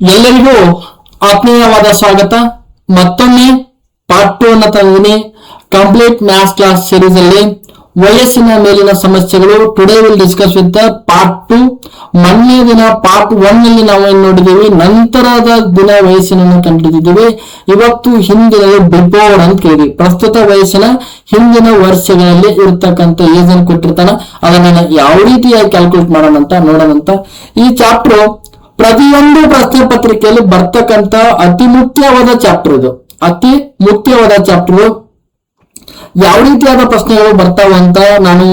ಎಲ್ಲರಿಗೂ ಆತ್ಮೀಯವಾದ ಸ್ವಾಗತ. ಮತ್ತೊಮ್ಮೆ ಪಾರ್ಟ್ 2 ಅನ್ನು ತಂದಿದ್ದೀನಿ. ಕಂಪ್ಲೀಟ್ ಮ್ಯಾಥ್ಸ್ ಕ್ಲಾಸ್ ಸೀರೀಸ್ ಅಲ್ಲಿ ವಯಸ್ಸಿನ ಮೇಲಿನ ಸಮಸ್ಯೆಗಳು. Today will discuss with the part 2. ಮೊನ್ನೆ ದಿನ ಪಾರ್ಟ್ 1 ನಲ್ಲಿ ನಾವು ಏನ್ ನೋಡಿದೀವಿ, ನಂತರದ ದಿನ ವಯಸ್ಸಿನನ್ನು ಕಂಡುಹಿಡಿದಿದ್ದೀವಿ. ಇವತ್ತು ಹಿಂದಿನ ಬಿಫೋರ್ ಅಂತ ಕೇಳಿ, ಪ್ರಸ್ತುತ ವಯಸ್ಸಿನ ಹಿಂದಿನ ವರ್ಷಗಳಲ್ಲಿ ಇರ್ತಕ್ಕಂಥ ಏಜ್ ಅನ್ನು ಕೊಟ್ಟಿರ್ತಾನ, ಅದನ್ನ ಯಾವ ರೀತಿಯಾಗಿ ಕ್ಯಾಲ್ಕುಲೇಟ್ ಮಾಡೋಣ ಅಂತ ನೋಡೋಣಂತ. ಈ ಚಾಪ್ಟರ್ ಪ್ರತಿಯೊಂದು ಪ್ರಶ್ನೆ ಪತ್ರಿಕೆಯಲ್ಲಿ ಬರ್ತಕ್ಕಂತ ಅತಿ ಮುಖ್ಯವಾದ ಚಾಪ್ಟರ್. ಇದು ಅತಿ ಮುಖ್ಯವಾದ ಚಾಪ್ಟರ್. ಯಾವ ರೀತಿಯಾದ ಪ್ರಶ್ನೆಗಳು ಬರ್ತಾವ ಅಂತ ನಾನು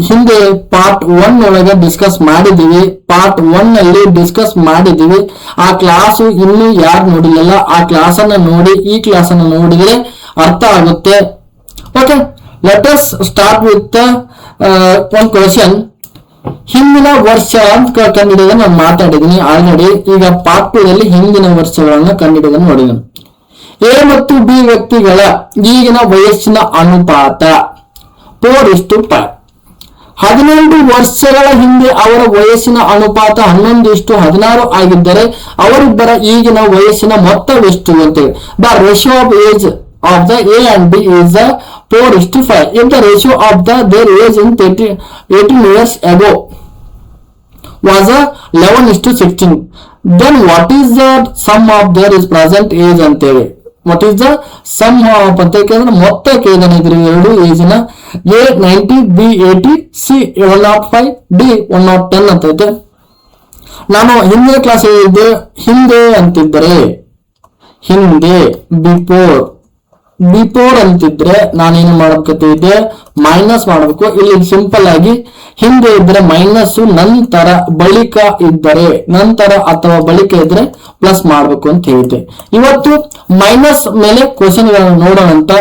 ಹಿಂದೆ ಪಾರ್ಟ್ 1 ಒಳಗೆ ಡಿಸ್ಕಸ್ ಮಾಡಿದೀವಿ. ಪಾರ್ಟ್ 1 ನಲ್ಲಿ ಡಿಸ್ಕಸ್ ಮಾಡಿದೀವಿ. ಆ ಕ್ಲಾಸ್ ಇನ್ನು ಯಾರು ನೋಡಿಲ್ಲ, ಆ ಕ್ಲಾಸ್ ಅನ್ನ ನೋಡಿ ಈ ಕ್ಲಾಸ್ ಅನ್ನ ನೋಡಿದ್ರೆ ಅರ್ಥ ಆಗುತ್ತೆ. Okay, let us start with one question. ಹಿಂದಿನ ವರ್ಷ ಅಂತ ಕಂಡುಹಿಡಿಯೋದನ್ನ ನಾನು ಮಾತಾಡಿದೀನಿ ಆಲ್ರೆಡಿ. ಈಗ ಪಾರ್ಟ್ 2 ದಲ್ಲಿ ಹಿಂದಿನ ವರ್ಷಗಳನ್ನ ಕಂಡುಹಿಡಿಯೋದನ್ನ ನೋಡಿದನು. ಎ ಮತ್ತು ಬಿ ವ್ಯಕ್ತಿಗಳ ಈಗಿನ ವಯಸ್ಸಿನ ಅನುಪಾತ 4:5. 18 ವರ್ಷಗಳ ಹಿಂದೆ ಅವರ ವಯಸ್ಸಿನ ಅನುಪಾತ 11:16 ಆಗಿದ್ದರೆ ಅವರಿಬ್ಬರ ಈಗಿನ ವಯಸ್ಸಿನ ಮೊತ್ತವೆಷ್ಟು ಅಂತೇಳಿ. The ratio of age of the A and B is 4:5. If the ratio of their age in 18 years ago was 11:16, then what is the sum of their present age ಅಂತೇಳಿ. What is the sum of ಅಂತ ಕೇಳಿದ್ರೆ ಮೊತ್ತ ಕೇಳಿದ್ರೆ ಎರಡು ಏಜಿನ A 90, B 80, C 105, D 110 ಅಂತ ಇದೆ. ನಾನು ಹಿಂದಿನ ಕ್ಲಾಸ್ ಹೇಳಿದ್ದೆ ಹಿಂದೆ ಅಂತಿದ್ದರೆ ಹಿಂದೆ ಬಿಫೋರ್ ಅಂತಿದ್ರೆ ನಾನೇನು ಮಾಡಬೇಕಿದ್ದೆ, ಮೈನಸ್ ಮಾಡಬೇಕು. ಇಲ್ಲಿ ಸಿಂಪಲ್ ಆಗಿ ಹಿಂದೆ ಇದ್ರೆ ಮೈನಸ್, ನಂತರ ಬಳಿಕ ಇದ್ದರೆ ನಂತರ ಅಥವಾ ಬಳಿಕ ಇದ್ರೆ ಪ್ಲಸ್ ಮಾಡಬೇಕು ಅಂತ ಹೇಳಿದ್ದೆ. ಇವತ್ತು ಮೈನಸ್ ಮೇಲೆ ಕ್ವಶನ್ ಗಳನ್ನು ನೋಡೋಣ ಅಂತ.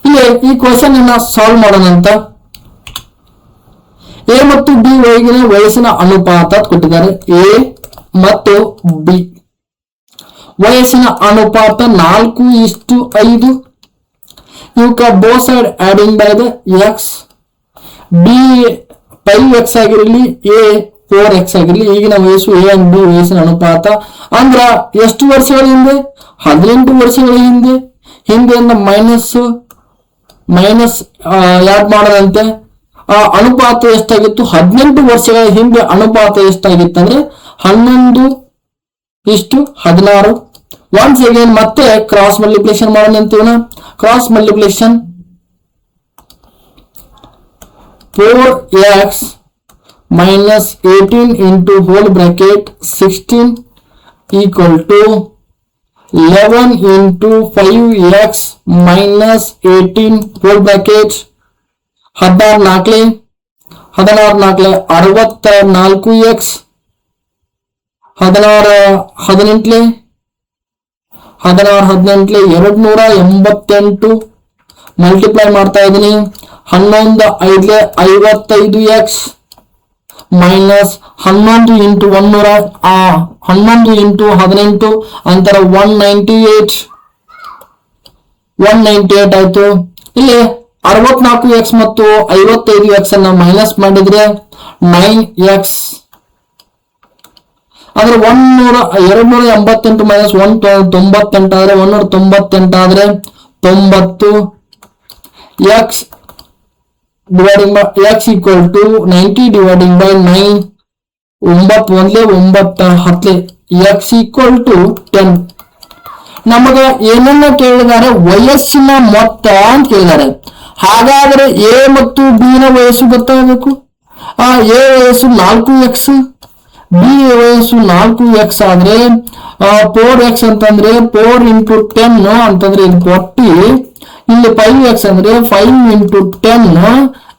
ಇಲ್ಲಿ ಈ ಕ್ವಶನ್ ಅನ್ನ ಸಾಲ್ವ್ ಮಾಡೋಣ ಅಂತ. ಎ ಮತ್ತು ಬಿ ವಯಸ್ಸಿನ ಅನುಪಾತ ಕೊಟ್ಟಿದ್ದಾರೆ. ಎ ಮತ್ತು ಬಿ ವಯಸ್ಸಿನ ಅನುಪಾತ 4:5. You can both side adding by the x. B 5x ಆಗಿರಲಿ, A 4x ಆಗಿರಲಿ. ಈಗಿನ ವಯಸ್ಸು A and B ವಯಸ್ಸಿನ ಅನುಪಾತ ಅಂದ್ರ ಎಷ್ಟು ವರ್ಷಗಳ ಹಿಂದೆ? 18 ವರ್ಷಗಳ ಹಿಂದೆ. ಹಿಂದೆಯಿಂದ ಮೈನಸ್ ಯಾಡ್ ಮಾಡೋದಂತೆ. ಆ ಅನುಪಾತ ಎಷ್ಟಾಗಿತ್ತು? 18 ವರ್ಷಗಳ ಹಿಂದೆ ಅನುಪಾತ ಎಷ್ಟಾಗಿತ್ತು ಅಂದ್ರೆ 11:16. ಒನ್ಸ್ ಅಗೇನ್ ಮತ್ತೆ ಕ್ರಾಸ್ ಮಲ್ಟಿಪ್ಲಿಕೇಶನ್ ಮಾಡೋಣ ಅಂತೀವನ. Cross multiplication 4x minus 18 into whole bracket 16 equal to 11 into 5x minus 18 whole bracket 16 64x 18 288 multiply ಮಾಡ್ತಾ ಇದ್ದೀನಿ. 11 5 55x ಮೈನಸ್ 11 ಇಂಟು 11 ಇಂಟು 18 ಅಂತರ 198 ಆಯ್ತು. ಇಲ್ಲಿ 64x ಮತ್ತು 55x ಅನ್ನ ಮೈನಸ್ ಮಾಡಿದ್ರೆ 9x ಅಂದ್ರೆ 288 ಮೈನಸ್ 198 ಆದ್ರೆ 198 ಆದ್ರೆ 90. x dividing by x equal to 90 dividing by 9. 9 x equal to 10. ನಮಗ ಏನನ್ನ ಕೇಳಿದಾರೆ? ವಯಸ್ಸಿನ ಮೊತ್ತ ಅಂತ ಕೇಳಿದಾರೆ. ಹಾಗಾದ್ರೆ ಎ ಮತ್ತು ಬಿ ನ ವಯಸ್ಸು ಗೊತ್ತಾಗಬೇಕು. ಎ ವಯಸ್ಸು 4x, ಬಿ ವಯಸ್ಸು 4x ಆದ್ರೆ 4x ಅಂತಂದ್ರೆ 4 ಇಂಟು 10 ಅಂತಂದ್ರೆ ಇದು 40. ಇಲ್ಲಿ 5x ಅಂದ್ರೆ 5 ಇಂಟು 10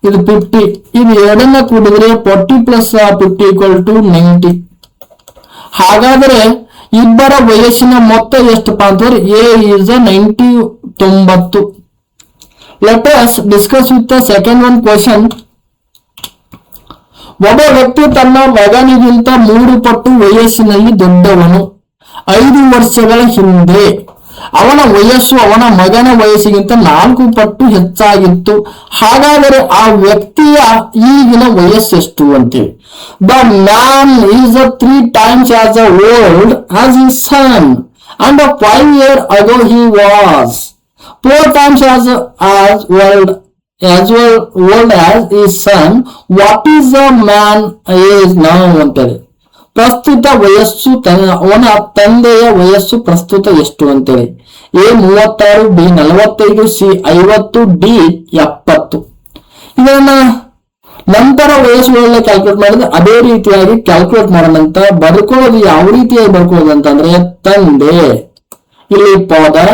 ಇದು 50. ಇದು ಎರಡನ್ನ ಕೂಡಿದ್ರೆ 40 ಪ್ಲಸ್ 50 ಈಕ್ವಲ್ ಟು 90. ಹಾಗಾದ್ರೆ ಇಬ್ಬರ ವಯಸ್ಸಿನ ಮೊತ್ತ ಎಷ್ಟಪ್ಪ ಅಂತಂದ್ರೆ A is 90. Let us discuss with the second one question. ಒಬ್ಬ ವ್ಯಕ್ತಿ ತನ್ನ ಮಗನಿಗಿಂತ 3 ಪಟ್ಟು ವಯಸ್ಸಿನಲ್ಲಿ ದೊಡ್ಡವನು. 5 ವರ್ಷಗಳ ಹಿಂದೆ ಅವನ ವಯಸ್ಸು ಅವನ ಮಗನ ವಯಸ್ಸಿಗಿಂತ 4 ಪಟ್ಟು ಹೆಚ್ಚಾಗಿತ್ತು. ಹಾಗಾದರೆ ಆ ವ್ಯಕ್ತಿಯ ಈಗಿನ ವಯಸ್ಸೆಷ್ಟು ಅಂತೇಳಿ. The man is 3 times as old as his son and 5 years ago he was 4 times as old as his son. What is the man age now ಅಂತೇಳಿ. ಪ್ರಸ್ತುತ ವಯಸ್ಸು ಅವನ ತಂದೆಯ ವಯಸ್ಸು ಪ್ರಸ್ತುತ ಎಷ್ಟು ಅಂತೇಳಿ. A 36, B 45, C 50, D 70. ಇದನ್ನ ನಂತರ ವಯಸ್ಸುಗಳನ್ನ ಕ್ಯಾಲ್ಕುಲೇಟ್ ಮಾಡಿದ್ರೆ ಅದೇ ರೀತಿಯಾಗಿ ಕ್ಯಾಲ್ಕುಲೇಟ್ ಮಾಡೋಣಂತ. ಬರ್ಕೊಳ್ಳೋದು ಯಾವ ರೀತಿಯಾಗಿ ಬರ್ಕೊಳ್ಳೋದು ಅಂತಂದ್ರೆ ತಂದೆ, ಇಲ್ಲಿ ಫಾದರ್,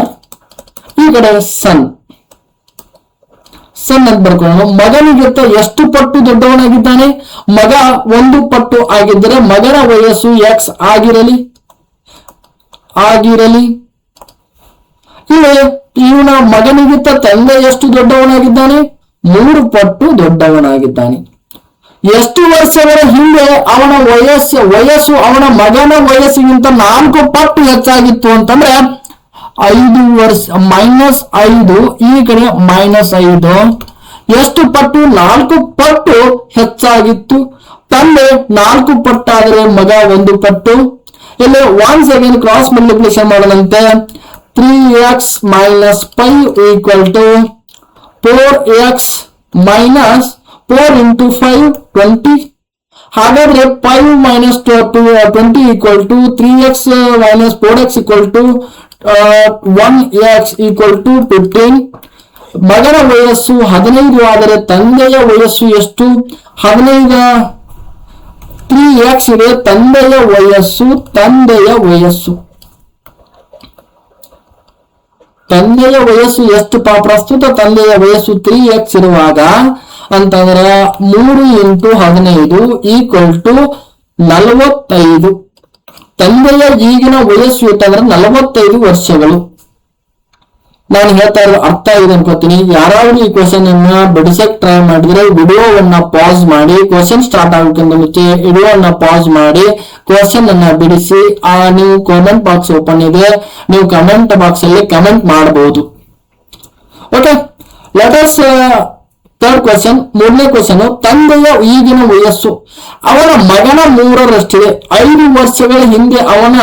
ಈ ಕಡೆ ಸನ್ ಅಂತ ಬರ್ಕೊಳ್ಳೋಣ. ಮಗನಿಗಿಂತ ಎಷ್ಟು ಪಟ್ಟು ದೊಡ್ಡವನಾಗಿದ್ದಾನೆ? ಮಗ 1 ಪಟ್ಟು ಆಗಿದ್ದರೆ ಮಗನ ವಯಸ್ಸು ಎಕ್ಸ್ ಆಗಿರಲಿ. ಇಲ್ಲಿ ಇವನ ಮಗನಿಗಿಂತ ತಂದೆ ಎಷ್ಟು ದೊಡ್ಡವನಾಗಿದ್ದಾನೆ? 3 ಪಟ್ಟು ದೊಡ್ಡವನಾಗಿದ್ದಾನೆ. ಎಷ್ಟು ವರ್ಷಗಳ ಹಿಂದೆ ಅವನ ವಯಸ್ಸು ಅವನ ಮಗನ ವಯಸ್ಸಿಗಿಂತ 4 ಪಟ್ಟು ಹೆಚ್ಚಾಗಿತ್ತು ಅಂತಂದ್ರೆ 5 ವರ್ಷ -5, ಈ ಕಡೆ -5. ಎಷ್ಟು ಪಟ್ಟು? 4 ಪಟ್ಟು ಹೆಚ್ಚಾಗಿತ್ತು. ತಂದೆ 4 ಪಟ್ಟಾದರೆ ಮಗ 1 ಪಟ್ಟು. ಇಲ್ಲಿ 1 second cross multiplication ಮಾಡೋಣಂತೆ. 3x - 5 = 4x - 4 × 5 20. ಹಾಗಾದ್ರೆ 5 - 20 = 3x - 4x = 1x = 15. ಮಗನ ವಯಸ್ಸು 15 ಆದರೆ ತಂದೆಯ ವಯಸ್ಸು ಎಷ್ಟು? 15 3x ಇದೆ. ತಂದೆಯ ವಯಸ್ಸು ಎಷ್ಟು? ಪ್ರಸ್ತುತ ತಂದೆಯ ವಯಸ್ಸು 3x ಇರುವಾಗ ಅಂತಂದ್ರೆ 3 × 15 = 45. ತಂದೆಯ ಈಗಿನ ವಯಸ್ಸು ಅಂತಂದ್ರೆ 45 ವರ್ಷಗಳು. ನಾನು ಹೇಳ್ತಾ ಇರೋದು ಅರ್ಥ ಆಗಿದೆ ಅನ್ಕೋತೀನಿ. ಯಾರಾದ್ರೂ ಈ ಕ್ವಶನ್ ಅನ್ನ ಬಿಡಿಸಕ್ ಟ್ರೈ ಮಾಡಿದ್ರೆ ವಿಡಿಯೋವನ್ನ ಪಾಸ್ ಮಾಡಿ, ಕ್ವಶನ್ ಸ್ಟಾರ್ಟ್ ಆಗೋಕ್ಕಿಂತ ಮುಂಚೆ ವಿಡಿಯೋವನ್ನ ಪಾಸ್ ಮಾಡಿ ಕ್ವಶನ್ ಅನ್ನ ಬಿಡಿಸಿ ನೀವು ಕಾಮೆಂಟ್ ಬಾಕ್ಸ್ ಓಪನ್ ಇದೆ, ನೀವು ಕಮೆಂಟ್ ಬಾಕ್ಸ್ ಅಲ್ಲಿ ಕಮೆಂಟ್ ಮಾಡಬಹುದು. Okay, let us third question. 3ನೇ ಕ್ವಶನ್, ತಂದೆಯ ಈಗಿನ ವಯಸ್ಸು ಅವನ ಮಗನ 3ರಷ್ಟಿದೆ. 5 ವರ್ಷಗಳ ಹಿಂದೆ ಅವನ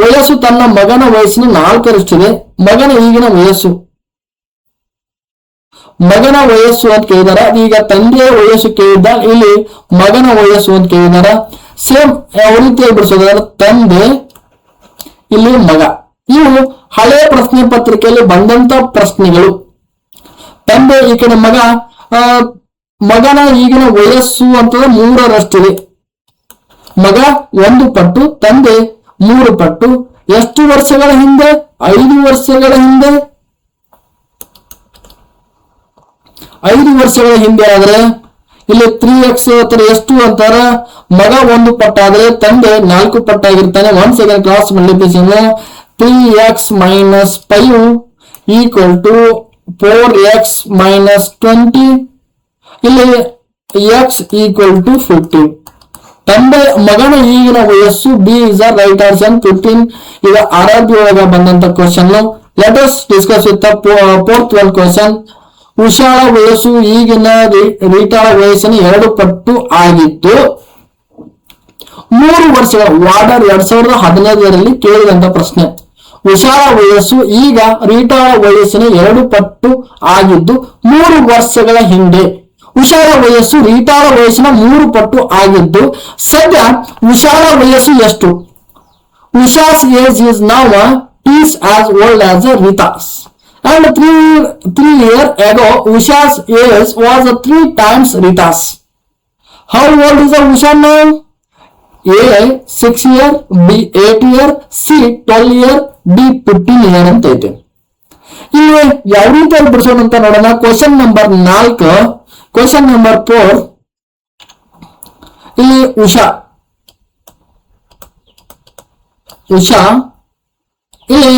ವಯಸ್ಸು ತನ್ನ ಮಗನ ವಯಸ್ಸಿನ 4ರಷ್ಟಿದೆ. ಮಗನ ಈಗಿನ ವಯಸ್ಸು ಅಂತ ಕೇಳಿದಾರ. ಈಗ ತಂದೆಯ ವಯಸ್ಸು ಕೇಳಿದ್ದ, ಇಲ್ಲಿ ಮಗನ ವಯಸ್ಸು ಅಂತ ಕೇಳಿದಾರ. ಸೇಮ್ ಯಾವ ರೀತಿಯಾಗಿ ಬಿಡಿಸೋದಾದ್ರೆ ತಂದೆ, ಇಲ್ಲಿ ಮಗ. ಇವು ಹಳೆ ಪ್ರಶ್ನೆ ಪತ್ರಿಕೆಯಲ್ಲಿ ಬಂದಂತ ಪ್ರಶ್ನೆಗಳು. ತಂದೆ ಈ ಕಡೆ ಮಗನ ಈಗಿನ ವಯಸ್ಸು ಅಂತಂದ್ರೆ 3ರಷ್ಟಿದೆ. ಮಗ 1 ಪಟ್ಟು, ತಂದೆ 3 ಪಟ್ಟು. ಎಷ್ಟು ವರ್ಷಗಳ ಹಿಂದೆ? 5 ವರ್ಷಗಳ ಹಿಂದೆ. 5 ವರ್ಷಗಳ ಹಿಂದೆ ಆದ್ರೆ ಇಲ್ಲಿ 3x ಎಷ್ಟು ಅಂತಾರ? ಮಗ 1 ಪಟ್ಟಾದ್ರೆ ತಂದೆ 4 ಪಟ್ಟಾಗಿರ್ತಾನೆ. 1 second cross multiplication. 3x - 5 = 4x - 20. ಇಲ್ಲಿ x = 15. ಮಗನ ಈಗಿನ ವಯಸ್ಸು ಬಿ ಇಸ್ ರೈಟ್ ಆನ್ಸರ್ 15. ಈಗ ಆರಾಧ್ಯ ಒಳಗ ಬಂದಂತ question. Let us discuss with fourth one question. ಉಷಾಳ ವಯಸ್ಸು ಈಗಿನ ರೀಟಾಳ ವಯಸ್ಸಿನ 2 ಪಟ್ಟು ಆಗಿದ್ದು 3 ವರ್ಷಗಳ. ವಾರ್ಡರ್ 2015ರಲ್ಲಿ ಕೇಳಿದಂತ ಪ್ರಶ್ನೆ. ಉಷಾಳ ವಯಸ್ಸು ಈಗ ರೀಟಾಳ ವಯಸ್ಸಿನ 2 ಪಟ್ಟು ಆಗಿದ್ದು 3 ವರ್ಷಗಳ ಹಿಂದೆ. ಉಷಾಳ ವಯಸ್ಸು ರೀಟಾಳ ವಯಸ್ಸಿನ 3 ಪಟ್ಟು ಆಗಿದ್ದು ಸದ್ಯ ಉಷಾಳ ವಯಸ್ಸು ಎಷ್ಟು? Usha's age is now is as old as Rita's. And 3 years ago, Usha's age was 3 times Rita's. How old is Usha now? A 6 year, B 8 year, C 12 year, D 15 year ಅಂತ ಐತೆ. ಇಲ್ಲಿ ಯಾವ ರೀತಿಯಾಗಿ ಬಿಡಿಸೋಣ ಅಂತ ನೋಡೋಣ. Question number 4. Question number 4. ಇಲ್ಲಿ ಉಷಾ, ಇಲ್ಲಿ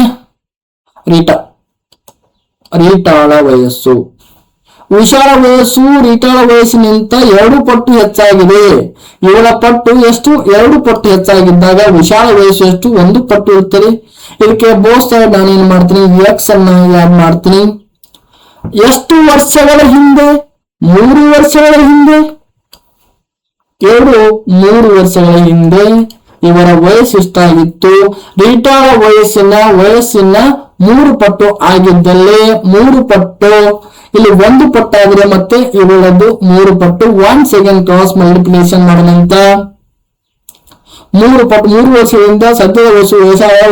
ರೀಟಾಳ ವಯಸ್ಸು. ವಿಶಾಲ ವಯಸ್ಸು ರಿಟಾಳ ವಯಸ್ಸಿನಿಂದ 2 ಪಟ್ಟು ಹೆಚ್ಚಾಗಿದೆ. ಇವಳ ಪಟ್ಟು ಎಷ್ಟು? 2 ಪಟ್ಟು ಹೆಚ್ಚಾಗಿದ್ದಾಗ ವಿಶಾಲ ವಯಸ್ಸು ಎಷ್ಟು? 1 ಪಟ್ಟು ಇರುತ್ತದೆ. ಇದಕ್ಕೆ ಬೋತ್ ಸೈಡ್ ನಾನು ಏನ್ ಮಾಡ್ತೀನಿ, ಎಕ್ಸ್ ಅನ್ನ ಆಡ್ ಮಾಡ್ತೀನಿ. ಎಷ್ಟು ವರ್ಷಗಳ ಹಿಂದೆ? 3 ವರ್ಷಗಳ ಹಿಂದೆ. 3 ವರ್ಷಗಳ ಹಿಂದೆ ಇವರ ವಯಸ್ಸು ಎಷ್ಟಾಗಿತ್ತು? ರಿಟಾಳ ವಯಸ್ಸಿನ 3 ಪಟ್ಟು ಆಗಿದ್ದಲ್ಲಿ 3 ಪಟ್ಟು, ಇಲ್ಲಿ 1 ಪಟ್ಟು ಆಗಿದೆ, ಮತ್ತೆ ಇವಳದ್ದು 3 ಪಟ್ಟು. 1 ಸೆಕೆಂಡ್ ಕ್ರಾಸ್ ಮಲ್ಟಿಪ್ಲಿಕೇಶನ್ ಮಾಡೋಣಂತ. 3 ಪಟ್ಟು 3 ವರ್ಷದಿಂದ ಸದ್ಯದ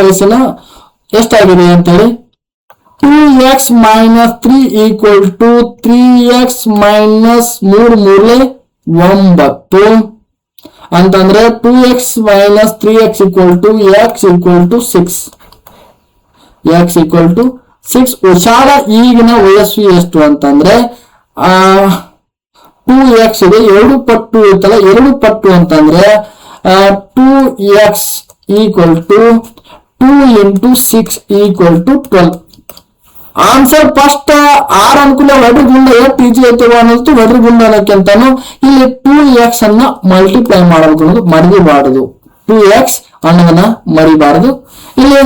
ವಯಸ್ಸಿನ ಎಷ್ಟಾಗಿದೆ ಅಂತೇಳಿ 2x minus 3 equal to 3x minus 3 9 ಅಂತಂದ್ರೆ 2x minus 3x equal to x equal to 6. x equal to 6. ವಿಶಾಲ ಈಗಿನ ವಯಸ್ಸು ಎಷ್ಟು ಅಂತಂದ್ರೆ 2x ಇದೆ, 2 ಪಟ್ಟು ಇರ್ತಲ್ಲ, 2 ಪಟ್ಟು ಅಂತಂದ್ರೆ 2x equal to 2 into 6 equal to 12. Answer first or ಅನುಕೂಲ ಒಡ್ರಿ ಗುಂಡ ಎಷ್ಟು ಈಜಿ ಐತವ ಅನ್ನೋದು ಒಡ್ರಿ ಗುಂಡ ಅನ್ನೋಕ್ಕಿಂತಾನು ಇಲ್ಲಿ 2x ಅನ್ನ ಮಲ್ಟಿಪ್ಲೈ ಮಾಡಬೇಕು ಅನ್ನೋದು ಮರಿಬಾರದು. 2x ಅನ್ನೋದನ್ನ ಮರಿಬಾರದು. ಇಲ್ಲಿ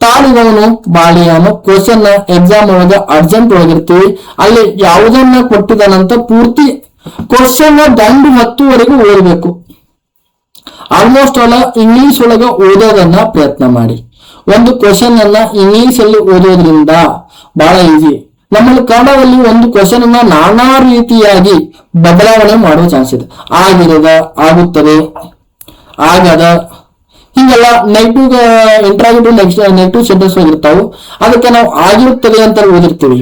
ತಾಳಿದವನು ಬಾಳಿಯವನು ಕ್ವಶನ್ ಎಕ್ಸಾಮ್ ಒಳಗ ಅರ್ಜೆಂಟ್ ಒಳಗಿರ್ತೀವಿ, ಅಲ್ಲಿ ಯಾವುದನ್ನ ಕೊಟ್ಟಿದ್ದಾನಂತ ಪೂರ್ತಿ ಕ್ವಶನ್ ದಂಡು 10ವರೆಗೂ ಓದಬೇಕು. ಆಲ್ಮೋಸ್ಟ್ ಅಲ್ಲ ಇಂಗ್ಲಿಷ್ ಒಳಗ ಓದೋದನ್ನ ಪ್ರಯತ್ನ ಮಾಡಿ. ಒಂದು ಕ್ವಶನ್ ಅನ್ನ ಇಂಗ್ಲಿಷ್ ಅಲ್ಲಿ ಓದೋದ್ರಿಂದ ಬಹಳ ಈಸಿ. ನಮ್ಮಲ್ಲಿ ಕನ್ನಡದಲ್ಲಿ ಒಂದು ಕ್ವಶನ್ ಅನ್ನ ನಾನಾ ರೀತಿಯಾಗಿ ಬದಲಾವಣೆ ಮಾಡುವ ಚಾನ್ಸ್ ಇದೆ. ಆಗಿರದ, ಆಗುತ್ತದೆ, ಆಗದ, ಹಿಂಗೆಲ್ಲ ನೆಗೆಟಿವ್ ಇಂಟ್ರಾಗೇಟಿವ್ ನೆಗೆಟಿವ್ ಸೆಂಟೆನ್ಸ್ ಇರ್ತಾವೆ. ಅದಕ್ಕೆ ನಾವು ಆಗಿರುತ್ತದೆ ಅಂತ ಓದಿರ್ತೀವಿ.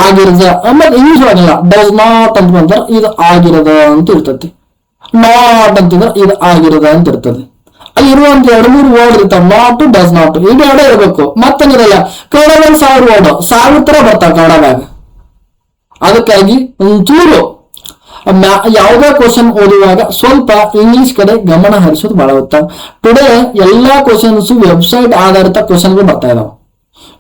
ಆಗಿರದ ಆಮೇಲೆ ಇಂಗ್ಲಿಷ್ ಒಳಗಲ್ಲ ಡಸ್ ನಾಟ್ ಅಂತ ಬಂದ್ರೆ ಇದು ಆಗಿರದ ಅಂತ ಇರ್ತದೆ. ನಾಟ್ ಅಂತಂದ್ರೆ ಇದು ಆಗಿರದ ಅಂತ ಇರ್ತದೆ. ಅಲ್ಲಿ ಇರುವಂತ 2-3 ವರ್ಡ್ ಇರ್ತಾವ. ನಾಟ್, ಡಸ್ ನಾಟ್, ಇದು ಎರಡೇ ಇರಬೇಕು. ಮತ್ತೇನಿರಲ್ಲ. ಕನ್ನಡದಲ್ಲಿ 1000 ವರ್ಡ್ 1000 ತರ ಬರ್ತಾವ ಕನ್ನಡದಾಗ. ಅದಕ್ಕಾಗಿ ಒಂಚೂರು ಯಾವುದೇ ಕ್ವಶನ್ ಓದುವಾಗ ಸ್ವಲ್ಪ ಇಂಗ್ಲಿಷ್ ಕಡೆ ಗಮನ ಹರಿಸೋದು ಬಹಳ ಉತ್ತಮ. ಟುಡೇ ಎಲ್ಲಾ ಕ್ವಶನ್ಸ್ ವೆಬ್ಸೈಟ್ ಆಧಾರಿತ ಕ್ವಶನ್ಗಳು ಬರ್ತಾ ಇದಾವೆ.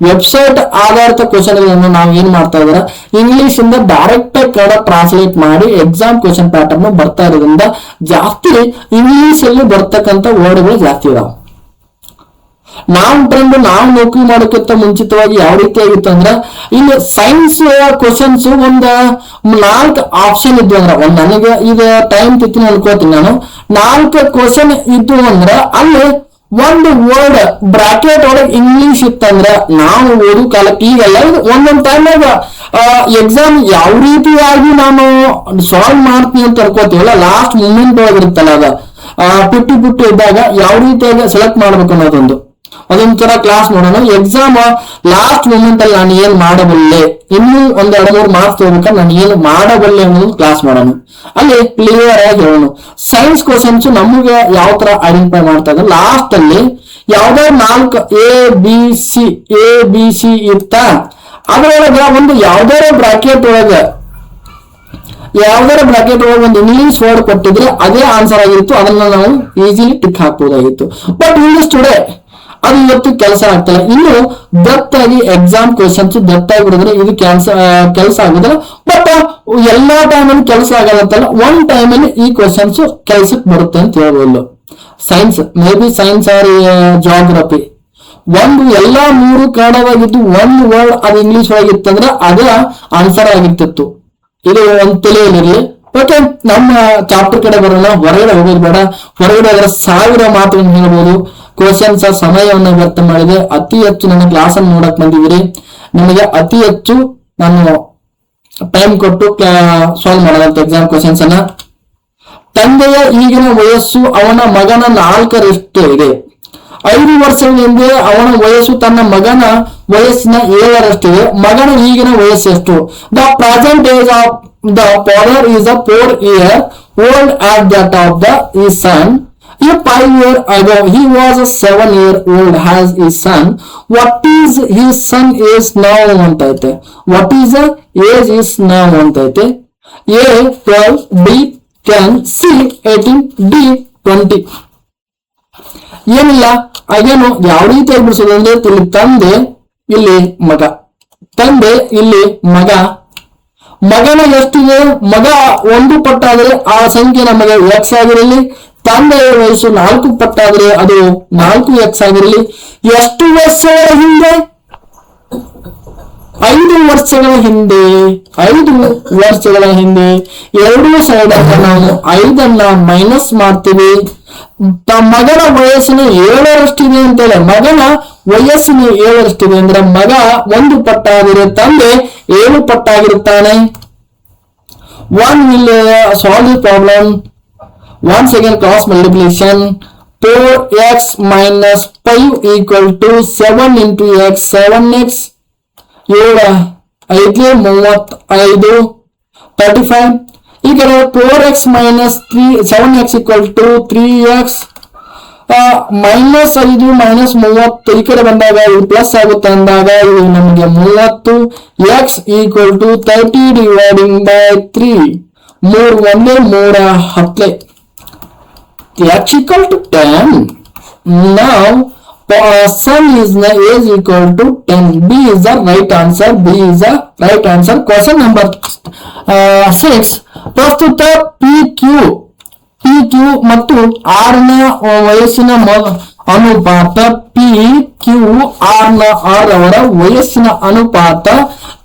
ವೆಬ್ಸೈಟ್ ಆಧಾರಿತ ಕ್ವಶನ್ ಗಳನ್ನು ನಾವು ಏನ್ ಮಾಡ್ತಾ ಇದಾರೆ, ಇಂಗ್ಲಿಷ್ ಇಂದ ಡೈರೆಕ್ಟ್ ಆಗಿ ಕನ್ನಡ ಟ್ರಾನ್ಸ್ಲೇಟ್ ಮಾಡಿ ಎಕ್ಸಾಮ್ ಕ್ವಶನ್ ಪ್ಯಾಟರ್ನ್ ಬರ್ತಾ ಇರೋದ್ರಿಂದ ಜಾಸ್ತಿ ಇಂಗ್ಲಿಷ್ ಅಲ್ಲಿ ಬರ್ತಕ್ಕಂಥ ವರ್ಡ್ಗಳು ಜಾಸ್ತಿ ಇದಾವೆ. ನಾವು ನೌಕರಿ ಮಾಡೋಕ್ಕಿಂತ ಮುಂಚಿತವಾಗಿ ಯಾವ ರೀತಿ ಆಗಿತ್ತು ಅಂದ್ರೆ, ಇಲ್ಲಿ ಸೈನ್ಸ್ ಕ್ವಶನ್ಸ್ ಒಂದ್ 4 ಆಪ್ಷನ್ ಇದ್ವು ಅಂದ್ರ, ನನಗೆ ಈಗ ಟೈಮ್ ತಿತ್ತೀನಿ ಅನ್ಕೋತೀನಿ ನಾನು, 4 ಕ್ವಶನ್ ಇದ್ವು ಅಂದ್ರ ಅಲ್ಲಿ ಒಂದು ವರ್ಡ್ ಬ್ರಾಕೆಟ್ ಒಳಗೆ ಇಂಗ್ಲಿಷ್ ಇತ್ತಂದ್ರ ನಾವು ಓದು ಕಾಲಕ್ಕೆ ಈಗೆಲ್ಲ ಒಂದೊಂದ್ ಟೈಮ್ನಾಗ ಎಕ್ಸಾಮ್ ಯಾವ ರೀತಿಯಾಗಿ ನಾನು ಸಾಲ್ವ್ ಮಾಡ್ತೀನಿ ಅಂತ ಅನ್ಕೋತೀವಲ್ಲ, ಲಾಸ್ಟ್ ಮೂಮೆಂಟ್ ಒಳಗಿರುತ್ತಲ್ಲ ಅದ ಪುಟ್ಟಿ ಇದ್ದಾಗ ಯಾವ ರೀತಿಯಾಗಿ ಸೆಲೆಕ್ಟ್ ಮಾಡ್ಬೇಕು ಅನ್ನೋದೊಂದು ಅದೊಂಥರ ಕ್ಲಾಸ್ ನೋಡೋಣ. ಎಕ್ಸಾಮ್ ಲಾಸ್ಟ್ ಮೂಮೆಂಟ್ ಅಲ್ಲಿ ನಾನು ಏನ್ ಮಾಡಬಲ್ಲೆ, ಇನ್ನೂ 1-2-3 ಮಾರ್ಕ್ಸ್ ತಗೋಬೇಕಾದ್ರೆ ನಾನು ಏನು ಮಾಡಬಲ್ಲೆ ಅನ್ನೋದು ಕ್ಲಾಸ್ ಮಾಡೋಣ. ಅಲ್ಲಿ ಕ್ಲಿಯರ್ ಆಗಿ ಹೇಳೋಣ. ಸೈನ್ಸ್ ಕ್ವಶನ್ಸ್ ನಮಗೆ ಯಾವ ತರ ಐಡೆಂಟಿಫೈ ಮಾಡ್ತಾ ಇದ್ದಾರೆ, ಲಾಸ್ಟ್ ಅಲ್ಲಿ ಯಾವ್ದಾದ್ರು 4 ಎ ಬಿ ಸಿ ಇರ್ತ ಅದ್ರೊಳಗ ಒಂದು ಯಾವ್ದಾರ ಬ್ರಾಕೆಟ್ ಒಳಗ ಒಂದು ಇಂಗ್ಲಿಷ್ ವರ್ಡ್ ಕೊಟ್ಟಿದ್ರೆ ಅದೇ ಆನ್ಸರ್ ಆಗಿತ್ತು. ಅದನ್ನ ನಾವು ಈಸಿಲಿ ಟಿಕ್ ಹಾಕ್ಬೋದಾಗಿತ್ತು. ಬಟ್ ಇಂಗ್ಲಿಷ್ ಟುಡೇ ಅದು ಇವತ್ತು ಕೆಲಸ ಆಗ್ತಲ್ಲ. ಇನ್ನು ದತ್ತಾಗಿ ಎಕ್ಸಾಮ್ ಕ್ವಶನ್ಸ್ ದತ್ತಾಗಿ ಬಿಡಿದ್ರೆ ಇದು ಕೆಲಸ ಆಗುದಿಲ್ಲ. ಬಟ್ ಎಲ್ಲಾ ಟೈಮಲ್ಲಿ ಕೆಲಸ ಆಗಲ್ಲಂತಲ್ಲ, ಒಂದ್ ಟೈಮಲ್ಲಿ ಈ ಕ್ವಶನ್ಸ್ ಕೆಲ್ಸಕ್ಕೆ ಬರುತ್ತೆ ಅಂತ ಹೇಳ್ಬೋದು. Science may be science or geography ಎಲ್ಲಾ 3 ಕನ್ನಡವಾಗಿದ್ದು ಒಂದು ವರ್ಡ್ ಅದು ಇಂಗ್ಲಿಷ್ ಒಳಗಿತ್ತಂದ್ರೆ ಅದೇ ಆನ್ಸರ್ ಆಗಿರ್ತಿತ್ತು. ಇದು ಒಂದು ತಿಳಿಯಲಿರಲಿ. ಓಕೆ, ನಮ್ಮ ಚಾಪ್ಟರ್ ಕಡೆ ಬರೋಣ. ಹೊರಗಡೆ ಹೋಗೋದು ಬೇಡ. ಹೊರಗಡೆ ಅದರ 1000 ಮಾತುಗಳನ್ನು ಹೇಳ್ಬೋದು. ಕ್ವಶನ್ಸ್ ಸಮಯವನ್ನು ವ್ಯರ್ಥ ಮಾಡಿದೆ. ಅತಿ ಹೆಚ್ಚು ನನ್ನ ಕ್ಲಾಸ್ ಅನ್ನು ನೋಡಕ್ ಬಂದಿದ್ದೀರಿ. ನಿಮಗೆ ಅತಿ ಹೆಚ್ಚು ನಾನು ಟೈಮ್ ಕೊಟ್ಟು ಸಾಲ್ವ್ ಮಾಡೋದಂತ ಎಕ್ಸಾಮ್ ಕ್ವಶನ್ಸ್ ಅನ್ನ. ತಂದೆಯ ಈಗಿನ ವಯಸ್ಸು ಅವನ ಮಗನ 4ರಷ್ಟು ಇದೆ. 5 ವರ್ಷಗಳ ಹಿಂದೆ ಅವನ ವಯಸ್ಸು ತನ್ನ ಮಗನ ವಯಸ್ಸಿನ 7ರಷ್ಟಿದೆ. ಮಗನ ಈಗಿನ ವಯಸ್ಸು ಎಷ್ಟು? The present age of the father is a 4 year old at that of his son. If 5 years ago he was a 7 year old has his son. What is his son is now ಅಂತ ಐತೆ. What is the age is now ಅಂತ ಐತೆ. A 12, B 10, C 18, D 20. ಏನಿಲ್ಲ, ಅಗೇನು ಯಾವ ರೀತಿಯಾಗಿ ಬಿಡಿಸೋದು ಅಂದ್ರೆ, ಇಲ್ಲಿ ತಂದೆ ಇಲ್ಲಿ ಮಗ, ತಂದೆ ಇಲ್ಲಿ ಮಗ, ಮಗನ ಎಷ್ಟಿದೆ? ಮಗ 1 ಪಟ್ಟಾದರೆ ಆ ಸಂಖ್ಯೆ ನಮಗೆ x ಆಗಿರಲಿ. ತಂದೆಯ ವಯಸ್ಸು 4 ಪಟ್ಟಾದರೆ ಅದು 4x ಆಗಿರಲಿ. ಎಷ್ಟು ವರ್ಷಗಳ ಹಿಂದೆ? 5 ವರ್ಷಗಳ ಹಿಂದೆ. 5 ವರ್ಷಗಳ ಹಿಂದೆ ಎರಡೂ ಸೈಡ್ ನಾವು 5 ಮೈನಸ್ ಮಾಡ್ತೀವಿ. ಮಗನ ವಯಸ್ಸಿನ 7ರಷ್ಟಿದೆ ಅಂತೇಳಿ, ಮಗನ ವಯಸ್ಸಿನ 7ರಷ್ಟಿದೆ ಅಂದ್ರೆ ಮಗ 1 ಪಟ್ಟಾದರೆ ತಂದೆ 7 ಪಟ್ಟಾಗಿರುತ್ತಾನೆ. 1 will solve the problem. Once again cross multiplication. 4x minus 5 equal to 7 into x. 7x 7 5 35. ಈ ಕಡೆ 4x minus 7x equal to 3x. -5 -30 ಈ ಕಡೆ ಬಂದಾಗ ಇದು ಪ್ಲಸ್ ಆಗುತ್ತೆ ಅಂದಾಗ ಇದು ನಮಗೆ 30. x equal to 30 dividing by 3. 3 1 3 10. x equal to 10. Now sum is equal to 10. B is the right answer. B is the right answer. Question number 6. ಪ್ರಸ್ತುತ PQ ಮತ್ತು R ನ ವಯಸ್ಸಿನ ಅನುಪಾತ PQR ಅವರ ವಯಸ್ಸಿನ ಅನುಪಾತ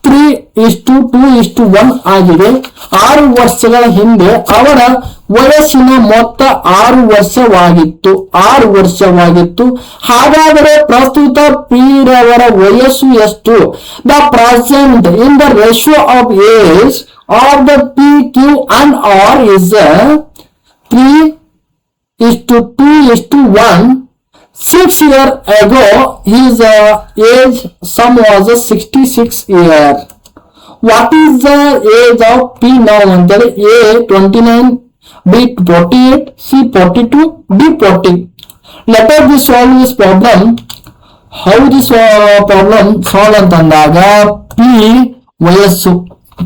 3:2:1 ಆಗಿದೆ. 6 ವರ್ಷಗಳ ಹಿಂದೆ ಅವರ ವಯಸ್ಸಿನ ಮೊತ್ತ 6 ವರ್ಷವಾಗಿತ್ತು. ಹಾಗಾದರೆ ಪ್ರಸ್ತುತ P ರವರ ವಯಸ್ಸು ಎಷ್ಟು? The present in the ratio of age of the PQ and R is 3:2:1. 6 years ago his age sum was 66 years. What is the age of P now? ಅಂದರೆ A 29, B 48, C 42, D 40. Let us solve this problem. How this problem solve ಅಂತಂದಾಗ P ವಯಸ್ಸು,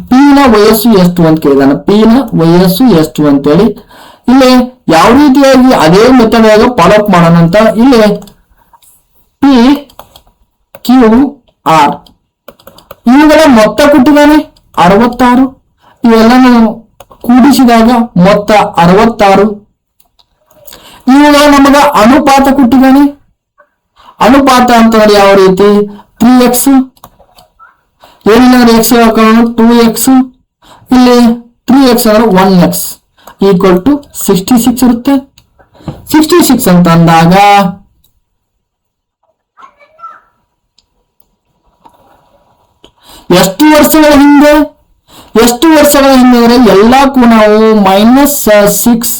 P ನ ವಯಸ್ಸು ಎಷ್ಟು ಅಂತ ಕೇಳಿದಾನೆ. P ನ ವಯಸ್ಸು ಎಷ್ಟು ಅಂತೇಳಿ ಇಲ್ಲಿ ಯಾವ ರೀತಿಯಾಗಿ ಅದೇ ಮೆಥಡ್ ಆಗ ಫಾಲೋ ಅಪ್ ಮಾಡೋಣ ಅಂತ. ಇಲ್ಲಿ PQR ಇವುಗಳ ಮೊತ್ತ ಕೊಟ್ಟಿದ್ದಾನೆ 66. ಇವೆಲ್ಲ ಕೂಡಿಸಿದಾಗ ಮೊತ್ತ 66. ಇವುಗಳ ನಮಗ ಅನುಪಾತ ಕೊಟ್ಟಿದ್ದಾನೆ. ಅನುಪಾತ ಅಂತಂದ್ರೆ ಯಾವ ರೀತಿ? 3x ಏನಿಲ್ಲ x 2x, ಇಲ್ಲಿ 3x ಅಂದ್ರೆ 1x ಈಕ್ವಲ್ ಟು 66 ಇರುತ್ತೆ. 66 ಅಂತ ಅಂದಾಗ ಎಷ್ಟು ವರ್ಷಗಳ ಹಿಂದೆ ಅಂದ್ರೆ ಎಲ್ಲಕ್ಕೂ ನಾವು -6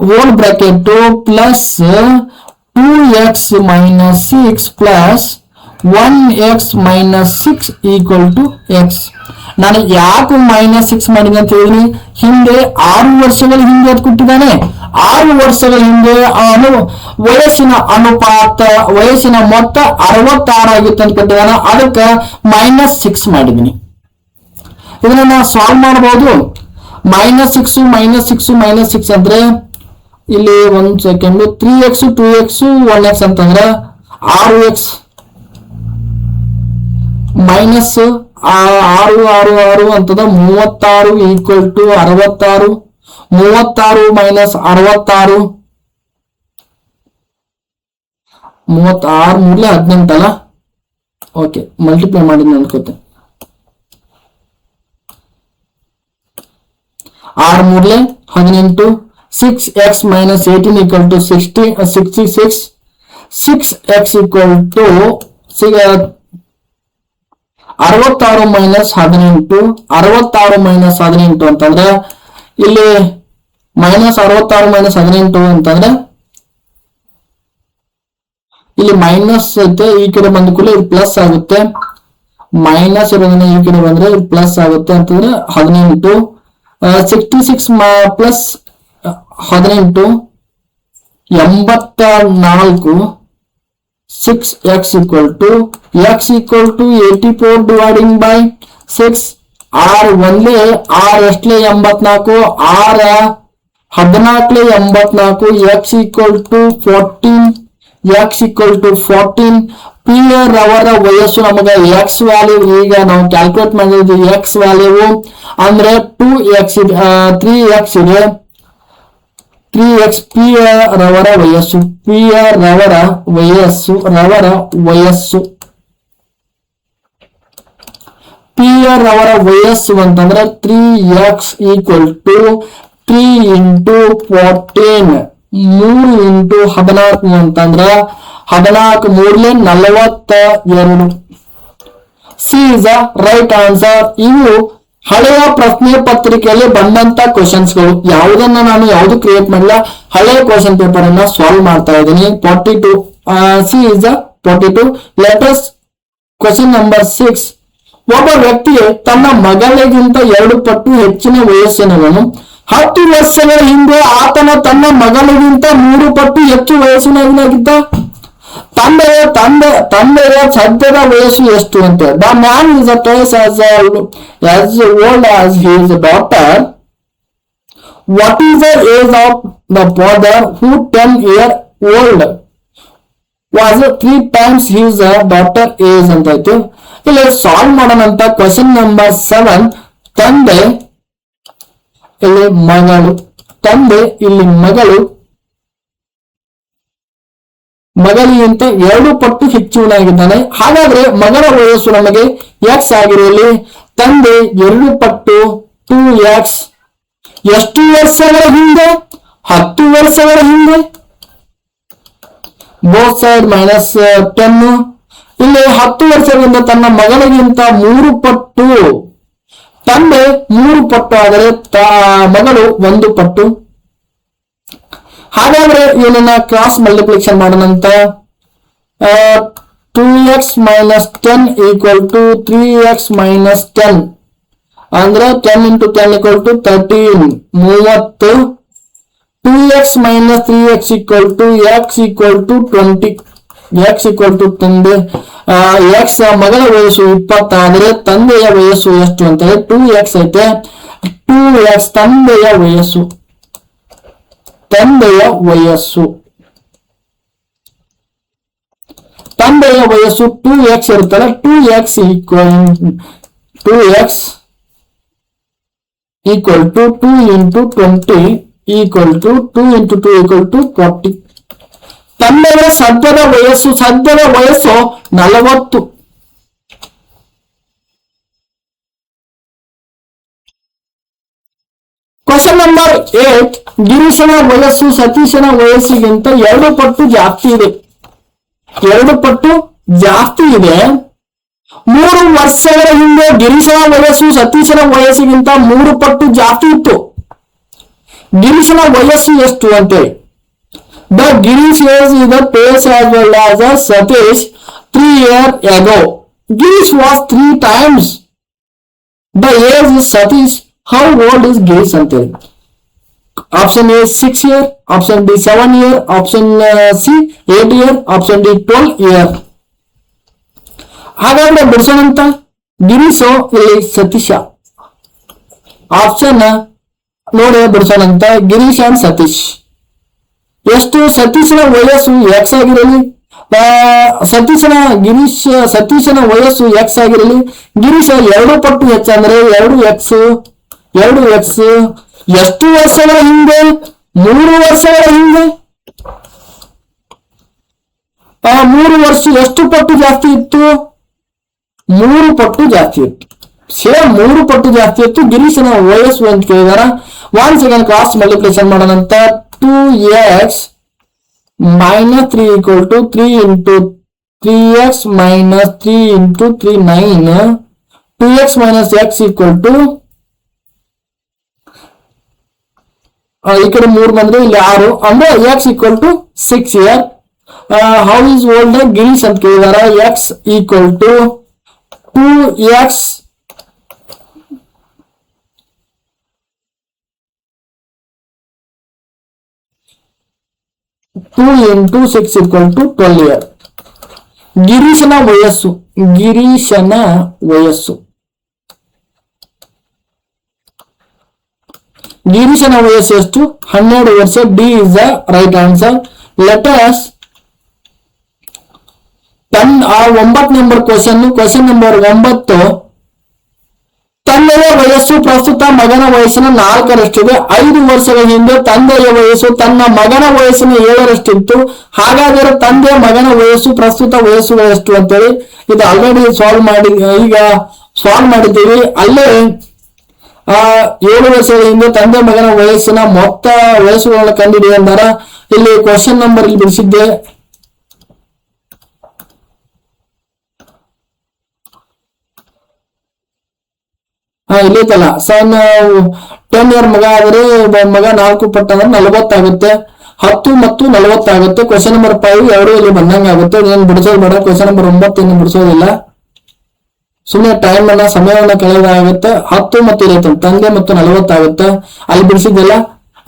whole bracket plus 2x - 6 plus 1x - 6 equal to x. ನಾನು ಯಾಕೆ -6 ಮಾಡಿದೆ ಅಂತ ಹೇಳಿ, ಹಿಂದೆ 6 ವರ್ಷಗಳ ಹಿಂದೆ ಅದು ಕೊಟ್ಟಿದ್ದಾನೆ. 6 ವರ್ಷಗಳ ಹಿಂದೆ ವಯಸ್ಸಿನ ಅನುಪಾತ ವಯಸ್ಸಿನ ಮೊತ್ತ 66 ಆಗಿತ್ತು ಅಂತ ಕೊಟ್ಟಿದ್ದಾನೆ. ಅದಕ್ಕೆ -6 ಮಾಡಿದ್ದೀನಿ. ಇದನ್ನ ನಾವು ಸಾಲ್ವ್ ಮಾಡಬಹುದು. -6 ಅಂದ್ರೆ ಇಲ್ಲಿ 1 ಸೆಕೆಂಡ್ 3x 2x 1x ಅಂತಂದ್ರೆ 6x ಮೈನಸ್ 6 ಅಂತದ 36 ಈಕ್ವಲ್ ಟು 66. 36 ಮೈನಸ್ 66 36 ಮೂರ್ಲೆ 18 ಅಲ್ಲ. ಓಕೆ, ಮಲ್ಟಿಪ್ಲೈ ಮಾಡಿದ್ನ ಅನ್ಕೋತೆ. 6 ಮೂರ್ಲೆ 18. 6x minus 18 equal to 66. 6x equal to 66 minus 18. 66 minus 18 ಅಂತಂದ್ರೆ ಇಲ್ಲಿ -66 ಮೈನಸ್ 18 ಅಂತಂದ್ರೆ ಇಲ್ಲಿ ಮೈನಸ್ ಐತೆ. ಈ ಕಡೆ ಬಂದ ಕೂಡಲೇ ಇದು ಪ್ಲಸ್ ಆಗುತ್ತೆ. ಮೈನಸ್ ಇರೋದನ್ನ ಈ ಕಡೆ ಬಂದ್ರೆ ಇದು ಪ್ಲಸ್ ಆಗುತ್ತೆ ಅಂತಂದ್ರೆ 18. 66 plus 18 84. 6x equal to 84 dividing by 6. 6 ಒಂದೇ 6 ಎಷ್ಟಲೇ 84. 6 14 84. x equal to 14. x equal to 14 P ರವರ ವಯಸ್ಸು ನಮಗೆ ಎಕ್ಸ್ ವ್ಯಾಲ್ಯೂ ಈಗ ನಾವು ಕ್ಯಾಲ್ಕುಲೇಟ್ ಮಾಡಿದ್ವಿ ಎಕ್ಸ್ ವ್ಯಾಲ್ಯೂ ಅಂದ್ರೆ 2x ಇದೆ 3x ಇದೆ 3x ಪಿ ರವರ ವಯಸ್ಸು ಪಿ ರವರ ವಯಸ್ಸು ಅಂತಂದ್ರೆ 3x equal to 3 into 14 3 into 14 ಅಂತಂದ್ರ 14 ಮೂರ್ಲೆ 42. C is a right answer. ಇವು ಹಳೆಯ ಪ್ರಶ್ನೆ ಪತ್ರಿಕೆಯಲ್ಲಿ ಬಂದಂತ ಕ್ವಶನ್ಸ್ಗಳು, ಯಾವುದನ್ನ ನಾನು ಯಾವುದು ಕ್ರಿಯೇಟ್ ಮಾಡಿಲ್ಲ, ಹಳೆಯ ಕ್ವಶನ್ ಪೇಪರ್ ಅನ್ನ ಸಾಲ್ವ್ ಮಾಡ್ತಾ ಇದ್ದೀನಿ. 42 C is a 42. Let's question number 6. ಒಬ್ಬ ವ್ಯಕ್ತಿಗೆ ತನ್ನ ಮಗಳಿಗಿಂತ 2 ಪಟ್ಟು ಹೆಚ್ಚಿನ ವಯಸ್ಸಿನವನು. 10 ವರ್ಷಗಳ ಹಿಂದೆ ಆತನ ತನ್ನ ಮಗಳಿಗಿಂತ 3 ಪಟ್ಟು ಹೆಚ್ಚು ವಯಸ್ಸಿನಾಗಿದ್ದ. ತಂದೆಯ ಸದ್ಯದ ವಯಸ್ಸು ಎಷ್ಟು ಅಂತ. The man is twice as old as his daughter. What is the age of the father who 10 years old was 3 times his daughter age ಅಂತ ಐತಿ. ಇಲ್ಲಿ ಸಾಲ್ವ್ ಮಾಡೋಣಂತ. Question number 7. ತಂದೆ ಇಲ್ಲಿ ಮಗಳು, ತಂದೆ ಇಲ್ಲಿ ಮಗಳು ಮಗಳಿಗಿಂತ 2 ಪಟ್ಟು ಹೆಚ್ಚಿನವನಾಗಿದ್ದಾನೆ. ಹಾಗಾದ್ರೆ ಮಗಳ ವಯಸ್ಸು ನಮಗೆ ಎಕ್ಸ್ ಆಗಿರಲಿ. ತಂದೆ 2 ಪಟ್ಟು 2x ಎಷ್ಟು ವರ್ಷಗಳ ಹಿಂದೆ? 10 ವರ್ಷಗಳ ಹಿಂದೆ. Both side minus 10. ಇಲ್ಲಿ 10 ವರ್ಷದಿಂದ ತನ್ನ ಮಗಳಿಗಿಂತ 3 ಪಟ್ಟು. ತಂದೆ 3 ಪಟ್ಟು ಆದರೆ ಮಗಳು 1 ಪಟ್ಟು. ಹಾಗಾದ್ರೆ ಇವನನ್ನ ಕ್ರಾಸ್ ಮಲ್ಟಿಪ್ಲಿಕೇಶನ್ ಮಾಡೋಣಂತ. 2x minus 10 equal to 3x minus 10 ಅಂದ್ರೆ 10 into 10 equal to 13 30. 2x minus 3x equal to x equal to 20. x equal to ತಂದೆ x ಮಗಳ ವಯಸ್ಸು 20 ಆದರೆ ತಂದೆಯ ವಯಸ್ಸು ಎಷ್ಟು ಅಂತಂದ್ರೆ 2x ಐತೆ. 2x ತಂದೆಯ ವಯಸ್ಸು 2x ಇರುತ್ತಲ್ಲ. 2x equal to 2 into 20 equal to 2 into 2 equal to 40. ತಂದೆಯ ಸದ್ಯದ ವಯಸ್ಸು 40. Question number 8. ಗಿರೀಶನ ವಯಸ್ಸು ಸತೀಶನ ವಯಸ್ಸಿಗಿಂತ 2 ಪಟ್ಟು ಜಾಸ್ತಿ ಇದೆ. 2 ಪಟ್ಟು ಜಾಸ್ತಿ ಇದೆ. 3 ವರ್ಷಗಳ ಹಿಂದೆ ಗಿರೀಶನ ವಯಸ್ಸು ಸತೀಶನ ವಯಸ್ಸಿಗಿಂತ 3 ಪಟ್ಟು ಜಾಸ್ತಿ ಇತ್ತು. ಗಿರೀಶನ ವಯಸ್ಸು ಎಷ್ಟು ಅಂತೇಳಿ. The Girish age is the phase as well as the Satish 3 years ago. Girish was 3 times the age is Satish. How old is Girish ಅಂತೇಳಿ. Option A 6 years, option B 7 years, option C 8 years, option D 12 years. ಹಾಗಾದ್ರೆ ಬಿಡಿಸೋಣಂತ. ಗಿರೀಶು ಇಲ್ಲಿ Satish. Option ನೋಡಿ ಬಿಡಿಸೋಣಂತ. Girish and Satish ಎಷ್ಟು? ಸತೀಶನ ವಯಸ್ಸು X ಆಗಿರಲಿ. ಸತೀಶನ ವಯಸ್ಸು X ಆಗಿರಲಿ. ಗಿರೀಶ 2 ಪಟ್ಟು ಹೆಚ್ಚಂದ್ರೆ 2x ಎಷ್ಟು ವರ್ಷಗಳ ಹಿಂದೆ? 3 ವರ್ಷಗಳ ಹಿಂದೆ. 3 ವರ್ಷ ಎಷ್ಟು ಪಟ್ಟು ಜಾಸ್ತಿ ಇತ್ತು? 3 ಪಟ್ಟು ಜಾಸ್ತಿ ಇತ್ತು. ಸೇಮ್ 3 ಪಟ್ಟು ಜಾಸ್ತಿ ಇತ್ತು. ಗಿರೀಶನ ವಯಸ್ಸು ಅಂತ ಕೇಳಿದಾರ. 1 ಸೆಕೆಂಡ್ ಕ್ರಾಸ್ ಮಲ್ಟಿಪ್ಲಿಕೇಶನ್ ಮಾಡೋಣಂತ. 2x minus 3 equal to 3 into 3x minus 3 into 3 9. 2x minus x equal to ಈ ಕಡೆ 3 ಬಂದ್ರೆ ಇಲ್ಲಿ 6 ಅಂದ್ರೆ x equal to 6 here. How is old Girish ಅಂತ ಕೇಳಿದಾರ. x equal to 2x into 6 equal to 12 years. ಗಿರೀಶನ ವಯಸ್ಸು ಎಷ್ಟು? 12 ವರ್ಷ. D is the right answer. Let us 9 number question number 9. ತಂದೆಯ ವಯಸ್ಸು ಪ್ರಸ್ತುತ ಮಗನ ವಯಸ್ಸಿನ 4ರಷ್ಟಿದೆ. 5 ವರ್ಷಗಳ ಹಿಂದೆ ತಂದೆಯ ವಯಸ್ಸು ತನ್ನ ಮಗನ ವಯಸ್ಸಿನ 7ರಷ್ಟಿತ್ತು. ಹಾಗಾದರೆ ತಂದೆಯ ಮಗನ ವಯಸ್ಸು ಪ್ರಸ್ತುತ ವಯಸ್ಸುಗಳು ಎಷ್ಟು ಅಂತೇಳಿ ಇದು ಆಲ್ರೆಡಿ ಸಾಲ್ವ್ ಮಾಡಿದ್ದೀವಿ. ಅಲ್ಲೇ 7 ವರ್ಷಗಳ ಹಿಂದೆ ತಂದೆ ಮಗನ ವಯಸ್ಸಿನ ಮೊತ್ತ ವಯಸ್ಸುಗಳನ್ನು ಕಂಡಿದೆ ಎಂದಾರ. ಇಲ್ಲಿ ಕ್ವಶನ್ ನಂಬರ್ ಇಲ್ಲಿ ಬಿಡಿಸಿದ್ದೆ. ಇಲ್ಲಿ ಐತಲ್ಲ, 10 ಇಯರ್ ಮಗ ಆದ್ರೆ ಮಗ 4 ಪಟ್ಟು ಅಂದ್ರೆ 40 ಆಗುತ್ತೆ. 10 ಮತ್ತು 40 ಆಗುತ್ತೆ. ಕ್ವಶನ್ ನಂಬರ್ 5 ಎರಡು ಇಲ್ಲಿ ಬಂದಂಗ ಆಗುತ್ತೆ. ಏನ್ ಬಿಡಿಸೋದು ಬೇಡ. ಕ್ವಶನ್ ನಂಬರ್ 9 ಏನು ಬಿಡಿಸೋದಿಲ್ಲ. ಸುಮ್ಮನೆ ಸಮಯವನ್ನ ಕಳೆದಾಗುತ್ತೆ. 10 ಮತ್ತು 20 ತಂದೆ ಮತ್ತು 40 ಆಗುತ್ತೆ. ಅಲ್ಲಿ ಬಿಡಿಸಿದ್ದಿಲ್ಲ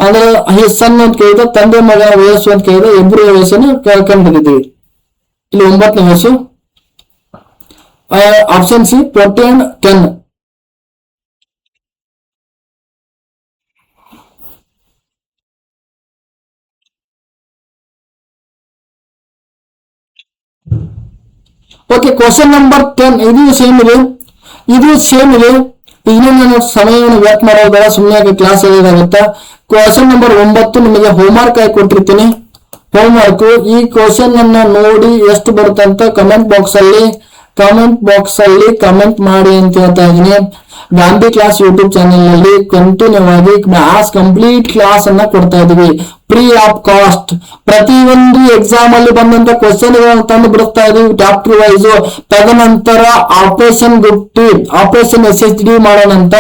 ಅಂದ್ರೆ ಸನ್ ಅಂತ ಕೇಳಿದ, ತಂದೆ ಮಗ ವಯಸ್ಸು ಅಂತ ಕೇಳಿದ, ಇಬ್ಬರು ವಯಸ್ಸನ್ನು ಕಂಡುಹಿಡಿದಿದ್ದೀವಿ. ಇಲ್ಲಿ 9ನೇ ವಯಸ್ಸು. Option C 20 and 10. Okay, question number 10 ಇದು ಸೇಮ್ ಇದೆ. ಇದನ್ನ ನಾನು ಸಮಯವನ್ನು ವ್ಯರ್ಥ ಮಾಡೋದಾರ, ಸುಮ್ಮನೆ ಕ್ಲಾಸ್ ಹೇಳೋದಾಗುತ್ತಾ. ಕ್ವಶನ್ ನಂಬರ್ 9 ನಿಮಗೆ ಹೋಮ್ವರ್ಕ್ ಆಗಿ ಕೊಟ್ಟಿರ್ತೀನಿ. ಹೋಮ್ವರ್ಕ್ ಈ ಕ್ವಶನ್ ಅನ್ನ ನೋಡಿ ಎಷ್ಟು ಬರುತ್ತೆ ಅಂತ ಕಮೆಂಟ್ ಬಾಕ್ಸ್ ಅಲ್ಲಿ ಕಮೆಂಟ್ ಮಾಡಿ ಅಂತ ಹೇಳ್ತಾ ಇದೀನಿ. ಗಾಂಧಿ ಕ್ಲಾಸ್ ಯೂಟ್ಯೂಬ್ ಚಾನೆಲ್ ನಲ್ಲಿ ಕಂಟಿನ್ಯೂ ಆಗಿ ಕಂಪ್ಲೀಟ್ ಕ್ಲಾಸ್ ಅನ್ನ ಕೊಡ್ತಾ ಇದೀವಿ ಫ್ರೀ ಆಫ್ ಕಾಸ್ಟ್. ಪ್ರತಿಯೊಂದು ಎಕ್ಸಾಮ್ ಅಲ್ಲಿ ಬಂದಂತ ಕ್ವಶನ್ ತಂದು ಬಿಡುತ್ತಾ ಇದೀವಿ ಚಾಪ್ಟರ್ ವೈಸ್. ತದನಂತರ ಆಪರೇಷನ್ SHD ಮಾಡೋಣಂತ.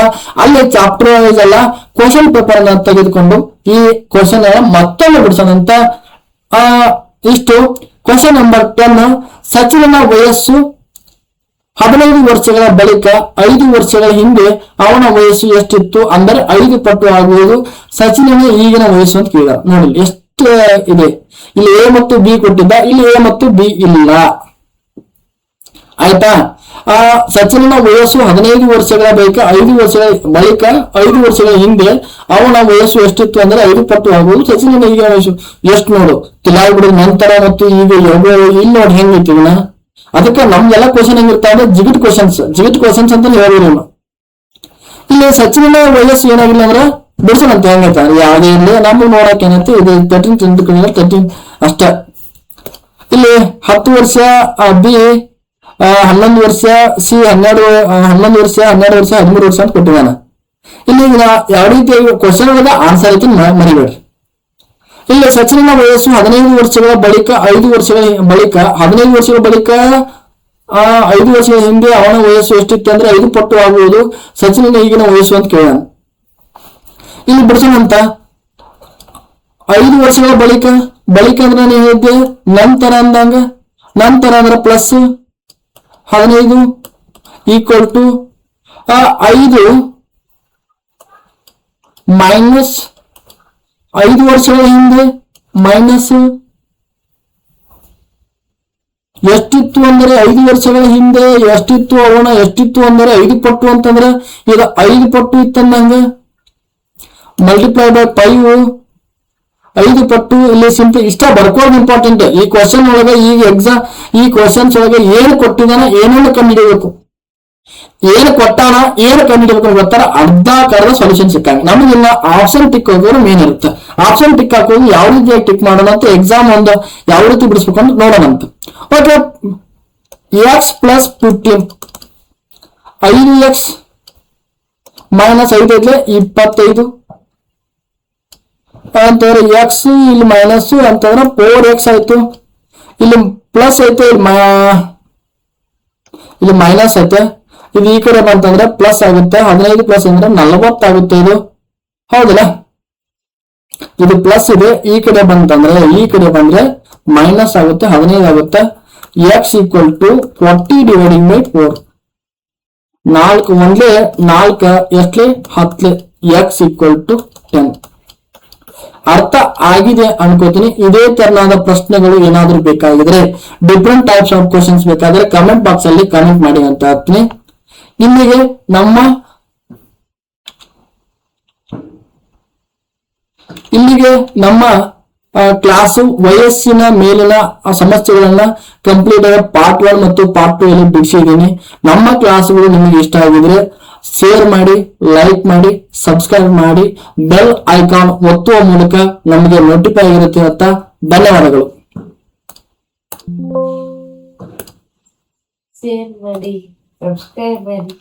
ಅಲ್ಲಿ ಚಾಪ್ಟರ್ ವೈಸ್ ಅಲ್ಲ, ಕ್ವಶನ್ ಪೇಪರ್ ಅನ್ನ ತೆಗೆದುಕೊಂಡು ಈ ಕ್ವಶನ್ ಮತ್ತೊಮ್ಮೆ ಬಿಡಿಸೋಣಂತ. ಇಷ್ಟು ಕ್ವಶನ್ ನಂಬರ್ 10. ಸಚಿವನ ವಯಸ್ಸು 15 ವರ್ಷಗಳ ಬಳಿಕ 5 ವರ್ಷಗಳ ಹಿಂದೆ ಅವನ ವಯಸ್ಸು ಎಷ್ಟಿತ್ತು ಅಂದರೆ 5 ಪಟ್ಟು ಆಗುವುದು. ಸಚಿನನ ಈಗಿನ ವಯಸ್ಸು ಅಂತ ಕೇಳಿದ. ನೋಡಿ ಎಷ್ಟು ಇದೆ. ಇಲ್ಲಿ A ಮತ್ತು B ಕೊಟ್ಟಿದ್ದ, ಇಲ್ಲಿ A ಮತ್ತು B ಇಲ್ಲ. ಆಯ್ತಾ? ಸಚಿನನ ವಯಸ್ಸು 15 ವರ್ಷಗಳ ಬಳಿಕ 5 ವರ್ಷಗಳ ಹಿಂದೆ ಅವನ ವಯಸ್ಸು ಎಷ್ಟಿತ್ತು ಅಂದ್ರೆ 5 ಪಟ್ಟು ಆಗುವುದು. ಸಚಿನನ ಈಗಿನ ವಯಸ್ಸು ಎಷ್ಟು ನೋಡು. ತಿಲಾಗ್ಬಿಡುದು ನಂತರ ಮತ್ತು ಈಗ ಇಲ್ಲಿ ನೋಡಿ ಹೆಂಗಿತ್ತು. ಅದಕ್ಕೆ ನಮ್ಗೆಲ್ಲ ಕ್ವಶನ್ ಹೆಂಗಿರ್ತಾವೆ, ಜಿಗಿಟ್ ಕ್ವಶನ್ಸ್ ಅಂತ ಹೇಳ್ಬೋದು. ಇಲ್ಲಿ ಸಚಿನನ ವಯಸ್ಸು ಏನಾಗಿಲ್ಲ ಅಂದ್ರೆ ಬಿಡಿಸೋಣಂತ ಹೆಂಗೈತಾರೆ ಯಾವುದೇ ಇಲ್ಲಿ ನಮ್ಗೆ ನೋಡಕ್ ಏನೈತಿ. ಇದು 13 ಅಷ್ಟ. ಇಲ್ಲಿ 10 ವರ್ಷ B 11 ವರ್ಷ, C 11 ವರ್ಷ 13 ವರ್ಷ ಅಂತ ಕೊಟ್ಟಿದ್ದಾನ. ಇಲ್ಲಿ ಯಾವ ರೀತಿ ಕ್ವಶನ್ ಒಳಗ ಆನ್ಸರ್ ಐತಿ ಮರಿಬೇಡ್ರಿ. ಇಲ್ಲಿ ಸಚಿನನ ವಯಸ್ಸು 15 ವರ್ಷಗಳ ಬಳಿಕ 5 ವರ್ಷಗಳ ಬಳಿಕ 15 ವರ್ಷಗಳ ಬಳಿಕ 5 ವರ್ಷಗಳ ಹಿಂದೆ ಅವನ ವಯಸ್ಸು ಎಷ್ಟಿತ್ತು ಅಂದ್ರೆ 5 ಪಟ್ಟು ಆಗುವುದು. ಸಚಿನನ ಈಗಿನ ವಯಸ್ಸು ಅಂತ ಕೇಳ. ಇಲ್ಲಿ ಬಿಡಿಸೋಣಂತ. 5 ವರ್ಷಗಳ ಬಳಿಕ ಅಂದ್ರೆ ನೀವು ಹೇಳಿದ್ದೆ ನಂತರ ಅಂದಂಗ. ನಂತರ ಅಂದ್ರೆ ಪ್ಲಸ್ 15 ಈಕ್ವಲ್ ಟು 5 ಮೈನಸ್ 5 ವರ್ಷಗಳ ಹಿಂದೆ ಮೈನಸ್ ಎಷ್ಟಿತ್ತು ಅಂದ್ರೆ 5 ವರ್ಷಗಳ ಹಿಂದೆ ಎಷ್ಟಿತ್ತು ಅವನ ಎಷ್ಟಿತ್ತು ಅಂದ್ರೆ 5 ಪಟ್ಟು ಅಂತಂದ್ರೆ ಇದು 5 ಪಟ್ಟು ಇತ್ತಂದಂಗ ಮಲ್ಟಿಪ್ಲೈ ಬೈ 5 5 ಪಟ್ಟು. ಇಲ್ಲಿ ಸಿಂಪಲ್ ಇಷ್ಟ ಬರ್ಕೋದು ಇಂಪಾರ್ಟೆಂಟ್. ಈ ಕ್ವಶನ್ ಒಳಗೆ ಈ ಕ್ವಶನ್ಸ್ ಒಳಗೆ ಏನು ಕೊಟ್ಟಿದ್ದಾನ ಏನನ್ನು ಕಂಡುಹಿಡಿಯಬೇಕು, ಏನು ಕೊಟ್ಟಾನ ಏನು ಕಂಡುಹಿಡಿಯಬೇಕು ಗೊತ್ತಾರ ಅರ್ಧ ಸೊಲ್ಯೂಷನ್ ಸಿಕ್ಕಂಗ. ನಮಗಿಲ್ಲ ಆಪ್ಷನ್ ಟಿಕ್ ಹೋಗೋರು ಮೇನ್ ಇರುತ್ತೆ. ಆಪ್ಷನ್ ಟಿಕ್ ಹಾಕೋದು ಯಾವ ರೀತಿಯಾಗಿ ಟಿಕ್ ಮಾಡೋಣ ಅಂತ ಎಕ್ಸಾಮ್ ಒಂದು ಯಾವ ರೀತಿ ಬಿಡಿಸ್ಬೇಕು ಅಂತ ನೋಡೋಣ ಅಂತ. Okay, x plus 15 5x minus 5 ಐತ್ಲೆ 25 ಅಂತಂದ್ರೆ ಎಕ್ಸ್ ಇಲ್ಲಿ ಮೈನಸ್ ಅಂತಂದ್ರೆ 4x ಆಯ್ತು. ಇಲ್ಲಿ ಪ್ಲಸ್ ಐತೆ, ಇಲ್ಲಿ ಮೈನಸ್ ಐತೆ. ಇದು ಈ ಕಡೆ ಬಂತಂದ್ರೆ ಪ್ಲಸ್ ಆಗುತ್ತೆ. 15 ಪ್ಲಸ್ ಅಂದ್ರೆ 40 ಆಗುತ್ತೆ. ಇದು ಹೌದಲ್ಲ, ಇದು ಪ್ಲಸ್ ಇದೆ. ಈ ಕಡೆ ಬಂದ್ರೆ ಮೈನಸ್ ಆಗುತ್ತೆ, 15 ಆಗುತ್ತೆ. X equal to 40 dividing by 4. 4 ಒಂದ್ಲೆ 4 ಎಷ್ಟೇ 10. X equal to 10. ಅರ್ಥ ಆಗಿದೆ ಅನ್ಕೋತೀನಿ. ಇದೇ ತರನಾದ ಪ್ರಶ್ನೆಗಳು ಏನಾದ್ರೂ ಬೇಕಾಗಿದ್ರೆ, ಡಿಫ್ರೆಂಟ್ ಟೈಪ್ಸ್ ಆಫ್ ಕ್ವಶನ್ಸ್ ಬೇಕಾದ್ರೆ ಕಮೆಂಟ್ ಬಾಕ್ಸ್ ಅಲ್ಲಿ ಕಮೆಂಟ್ ಮಾಡಿ ಅಂತ ಹೇಳ್ತೀನಿ. ಇಲ್ಲಿಗೆ ನಮ್ಮ ಕ್ಲಾಸು ವಯಸ್ಸಿನ ಮೇಲಿನ ಸಮಸ್ಯೆಗಳನ್ನ ಕಂಪ್ಲೀಟ್ ಆಗಿ ಪಾರ್ಟ್ 1 ಮತ್ತು ಪಾರ್ಟ್ 2 ಅಲ್ಲಿ ಬಿಡಿಸಿದ್ದೀನಿ. ನಮ್ಮ ಕ್ಲಾಸ್ಗಳು ನಿಮಗೆ ಇಷ್ಟ ಆಗಿದ್ರೆ ಶೇರ್ ಮಾಡಿ, ಲೈಕ್ ಮಾಡಿ, ಸಬ್ಸ್ಕ್ರೈಬ್ ಮಾಡಿ, ಬೆಲ್ ಐಕಾನ್ ಒತ್ತುವ ಮೂಲಕ ನಮಗೆ ನೋಟಿಫೈ ಆಗಿರುತ್ತೆ ಅಂತ. ಧನ್ಯವಾದಗಳು. ಶೇರ್ ಮಾಡಿ, ಸಬ್ಸ್ಕ್ರೈಬ್ ಮಾಡಿ.